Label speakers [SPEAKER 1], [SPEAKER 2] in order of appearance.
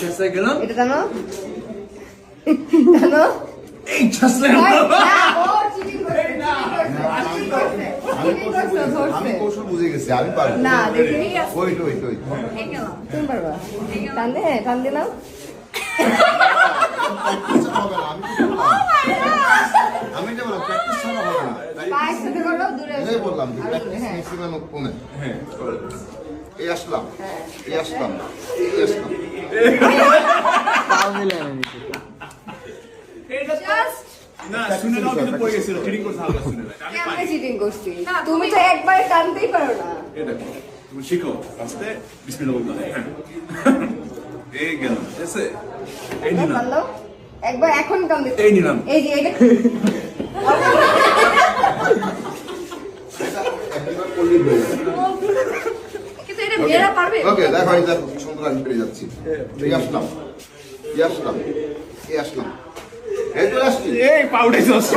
[SPEAKER 1] চেষ্টায় গেলাম
[SPEAKER 2] এটা জানো জানো
[SPEAKER 1] এই চেষ্টায়
[SPEAKER 3] আমি কৌশল বুঝে গেছি, আমি পারবো
[SPEAKER 2] না দেখি
[SPEAKER 3] ওই
[SPEAKER 2] তুমি পারবা টান দে টান দিলাম
[SPEAKER 3] আমি যে বললাম প্র্যাকটিস ছাড়া হবে না,
[SPEAKER 2] পায়ের সাথে করো দূরে
[SPEAKER 3] এটাই বললাম যে
[SPEAKER 2] আরো দূরে,
[SPEAKER 3] প্র্যাকটিস
[SPEAKER 2] হ্যাঁ।
[SPEAKER 3] ম্যাক্সিমাম কমে।
[SPEAKER 1] হ্যাঁ
[SPEAKER 3] এই আসলাম এই আসলাম এই আসলাম
[SPEAKER 2] Just
[SPEAKER 1] না শুনে নাও কিন্তু পড়ে গেছিল চিটিং করতে হবে শুনে না আমি
[SPEAKER 2] কেমনে
[SPEAKER 1] পারি
[SPEAKER 2] চিটিং করছি তুমি তো একবারে টানতেই পারো না
[SPEAKER 1] এটা তুমি শিখো ফার্স্টে বিসমিল্লাহ বলতে হয় এই গেল এসে এই নিলাম
[SPEAKER 2] টান দাও একবার এখন টান দিতে
[SPEAKER 1] এই নিলাম
[SPEAKER 2] এই যে এটা
[SPEAKER 3] এটা একবার করলেই হয়ে যাবে।
[SPEAKER 2] কিন্তু এটা মেয়েরা পারবে
[SPEAKER 3] ওকে দেখো এই দেখো সুন্দর আমি পেরে যাচ্ছি। এই আসলাম এই আসলাম এই আসলাম এই তো আসছি
[SPEAKER 1] এই পাউডার সস